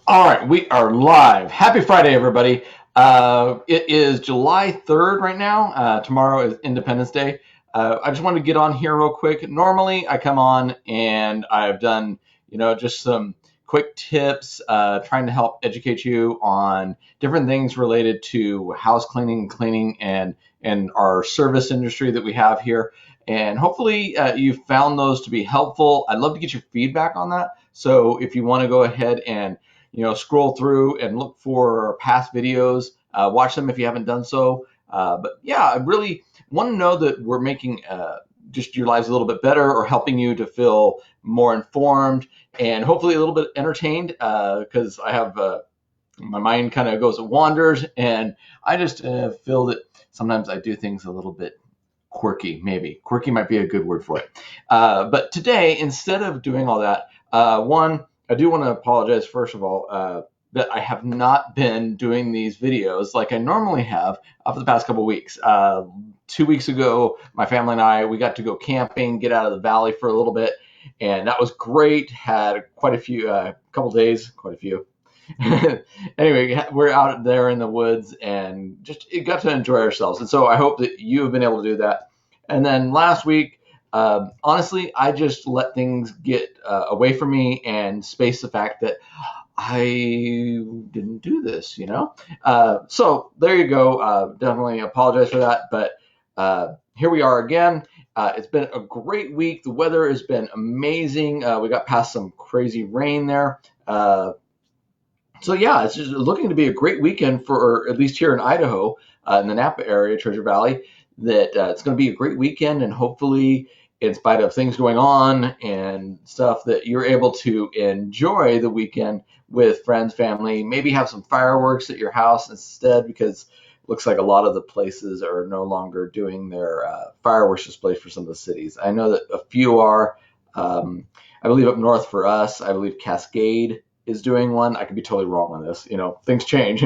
All right, we are live. Happy Friday, everybody. It is July 3rd right now. Tomorrow is Independence Day. I just wanted to get on here real quick. Normally, I come on and I've done, just some quick tips, trying to help educate you on different things related to house cleaning, cleaning, and our service industry that we have here. And hopefully, you found those to be helpful. I'd love to get your feedback on that. So if you want to go ahead and scroll through and look for past videos, watch them if you haven't done so. But yeah, I really want to know that we're making just your lives a little bit better or helping you to feel more informed and hopefully a little bit entertained because I have my mind kind of goes wanders and I just feel that sometimes I do things a little bit quirky, maybe. Quirky might be a good word for it. But today, instead of doing all that, one, I do want to apologize, first of all, that I have not been doing these videos like I normally have for the past couple of weeks. 2 weeks ago, my family and I, we got to go camping, get out of the valley for a little bit, and that was great. Had quite a few, couple days, quite a few. Anyway, we're out there in the woods and just got to enjoy ourselves. And so I hope that you have been able to do that. And then last week, honestly, I just let things get away from me and space the fact that I didn't do this. So there you go. Definitely apologize for that. But here we are again. It's been a great week. The weather has been amazing. We got past some crazy rain there. So yeah, it's just looking to be a great weekend for at least here in Idaho, in the Napa area, Treasure Valley. That it's going to be a great weekend, and hopefully, in spite of things going on and stuff, that you're able to enjoy the weekend with friends, family. Maybe have some fireworks at your house instead, because it looks like a lot of the places are no longer doing their fireworks displays for some of the cities. I know that a few are. I believe up north for us, I believe Cascade is doing one. I could be totally wrong on this. Things change.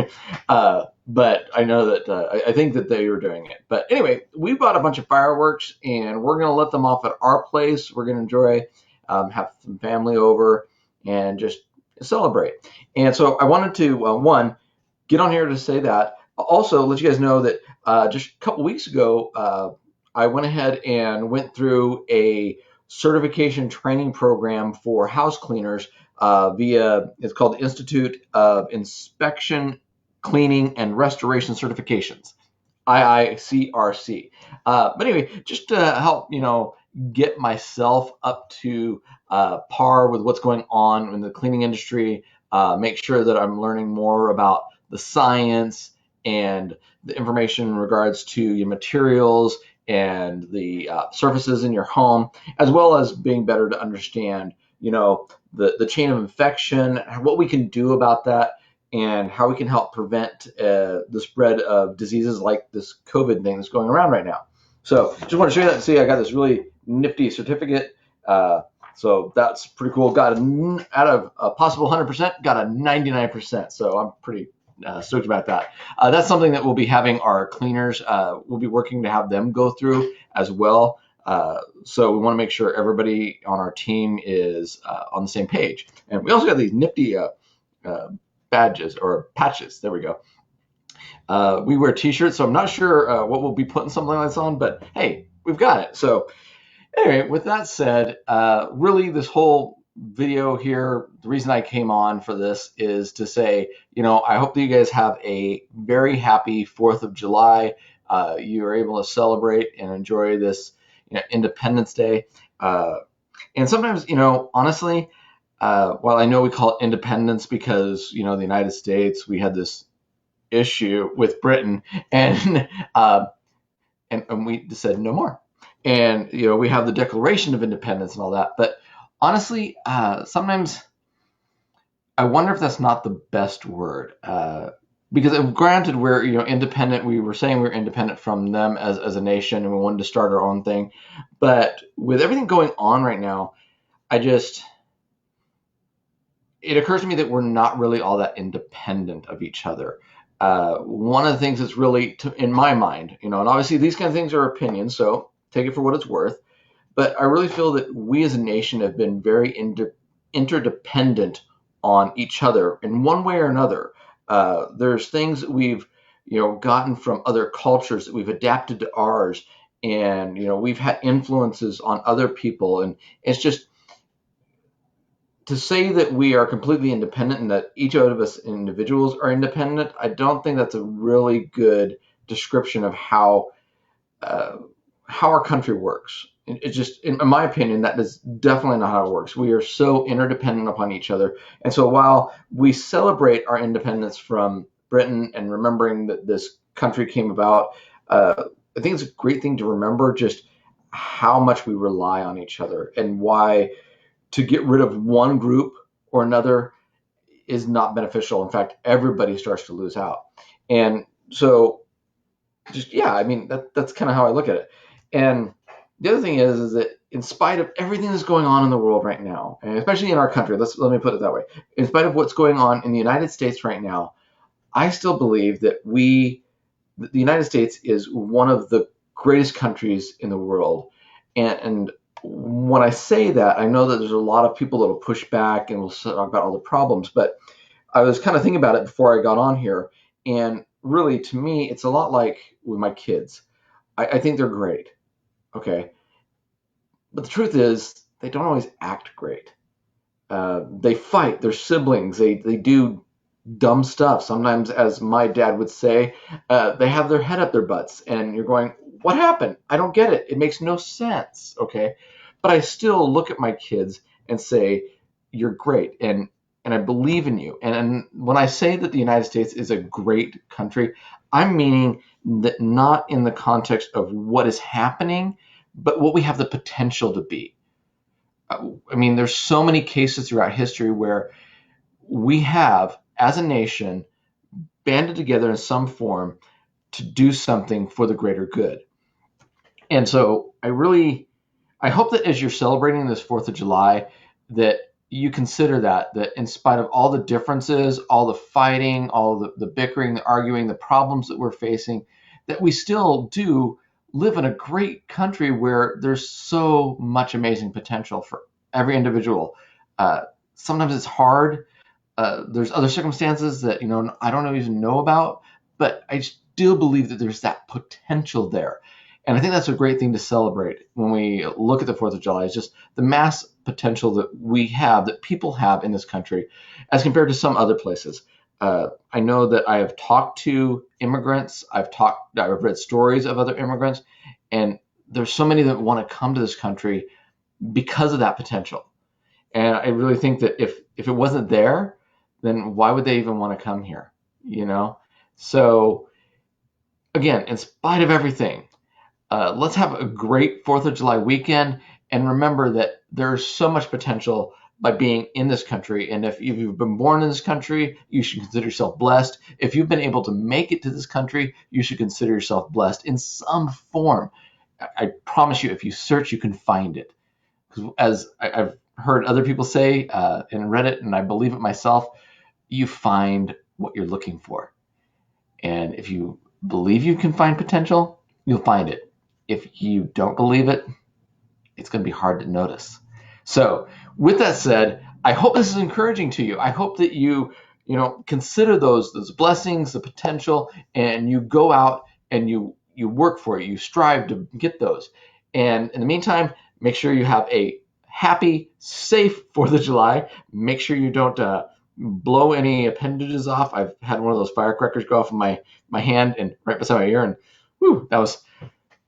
But I know that I think that they were doing it. But anyway, we bought a bunch of fireworks and we're going to let them off at our place. We're going to enjoy, have some family over and just celebrate. And so I wanted to, one, get on here to say that. Also, let you guys know that just a couple weeks ago, I went ahead and went through a certification training program for house cleaners it's called the Institute of Inspection, Cleaning, and Restoration Certifications, IICRC. But anyway, just to help, get myself up to par with what's going on in the cleaning industry, make sure that I'm learning more about the science and the information in regards to your materials and the surfaces in your home, as well as being better to understand, the chain of infection, what we can do about that, and how we can help prevent the spread of diseases like this COVID thing that's going around right now. So just want to show you that and see I got this really nifty certificate. So that's pretty cool. Got out of a possible 100%, got a 99%. So I'm pretty stoked about that. That's something that we'll be having our cleaners, we'll be working to have them go through as well. So we want to make sure everybody on our team is on the same page. And we also got these nifty badges or patches. There we go. We wear t-shirts, so I'm not sure what we'll be putting something like this on, but hey, we've got it. So anyway, with that said, really this whole video here, the reason I came on for this is to say, I hope that you guys have a very happy 4th of July. You are able to celebrate and enjoy this Independence Day. And sometimes, honestly, while I know we call it independence because, the United States, we had this issue with Britain and we said no more. And, we have the Declaration of Independence and all that. But honestly, sometimes I wonder if that's not the best word. Because granted, we're independent. We were saying we're independent from them as a nation, and we wanted to start our own thing. But with everything going on right now, it occurs to me that we're not really all that independent of each other. One of the things that's really, in my mind, and obviously these kind of things are opinions, so take it for what it's worth. But I really feel that we as a nation have been very interdependent on each other in one way or another. There's things that we've gotten from other cultures that we've adapted to ours, and we've had influences on other people, and it's just to say that we are completely independent and that each of us individuals are independent. I don't think that's a really good description of uh, how our country works. It's just, in my opinion, that is definitely not how it works. We are so interdependent upon each other. And so while we celebrate our independence from Britain and remembering that this country came about, I think it's a great thing to remember just how much we rely on each other, and why to get rid of one group or another is not beneficial. In fact, everybody starts to lose out. And so just, yeah, I mean, that's kind of how I look at it. And the other thing is that in spite of everything that's going on in the world right now, and especially in our country, let me put it that way, in spite of what's going on in the United States right now, I still believe that the United States is one of the greatest countries in the world. And when I say that, I know that there's a lot of people that will push back and will talk about all the problems, but I was kind of thinking about it before I got on here. And really, to me, it's a lot like with my kids. I think they're great. Okay. But the truth is, they don't always act great. They fight, they're siblings, they do dumb stuff. Sometimes, as my dad would say, they have their head up their butts, and you're going, what happened? I don't get it. It makes no sense. Okay. But I still look at my kids and say, you're great. And I believe in you. And when I say that the United States is a great country, I'm meaning that not in the context of what is happening, but what we have the potential to be. I mean, there's so many cases throughout history where we have, as a nation, banded together in some form to do something for the greater good. And so I hope that as you're celebrating this 4th of July, that you consider that in spite of all the differences, all the fighting, all the bickering, the arguing, the problems that we're facing, that we still do live in a great country where there's so much amazing potential for every individual. Sometimes it's hard. There's other circumstances that I don't even know about, but I still believe that there's that potential there. And I think that's a great thing to celebrate when we look at the 4th of July, is just the mass potential that we have, that people have in this country as compared to some other places. I know that I have talked to immigrants. I've read stories of other immigrants, and there's so many that want to come to this country because of that potential. And I really think that if it wasn't there, then why would they even want to come here? So again, in spite of everything, let's have a great 4th of July weekend, and remember that there's so much potential by being in this country. And if you've been born in this country, you should consider yourself blessed. If you've been able to make it to this country, you should consider yourself blessed in some form. I promise you, if you search, you can find it. As I've heard other people say and read it, and I believe it myself, you find what you're looking for. And if you believe you can find potential, you'll find it. If you don't believe it, it's going to be hard to notice. So with that said, I hope this is encouraging to you. I hope that you consider those blessings, the potential, and you go out and you work for it. You strive to get those. And in the meantime, make sure you have a happy, safe 4th of July. Make sure you don't blow any appendages off. I've had one of those firecrackers go off in my hand and right beside my ear, and whew, that was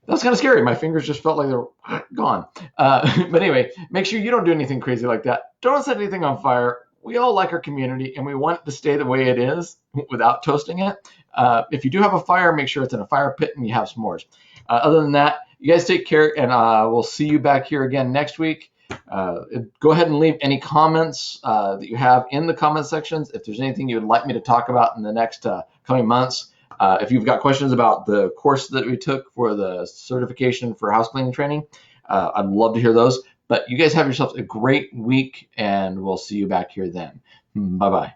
kind of scary. My fingers just felt like they were gone. But anyway, make sure you don't do anything crazy like that. Don't set anything on fire. We all like our community, and we want it to stay the way it is without toasting it. If you do have a fire, make sure it's in a fire pit and you have s'mores. Other than that, you guys take care, and we'll see you back here again next week. Go ahead and leave any comments that you have in the comment sections. If there's anything you would like me to talk about in the next coming months, if you've got questions about the course that we took for the certification for house cleaning training, I'd love to hear those. But you guys have yourselves a great week, and we'll see you back here then. Bye-bye.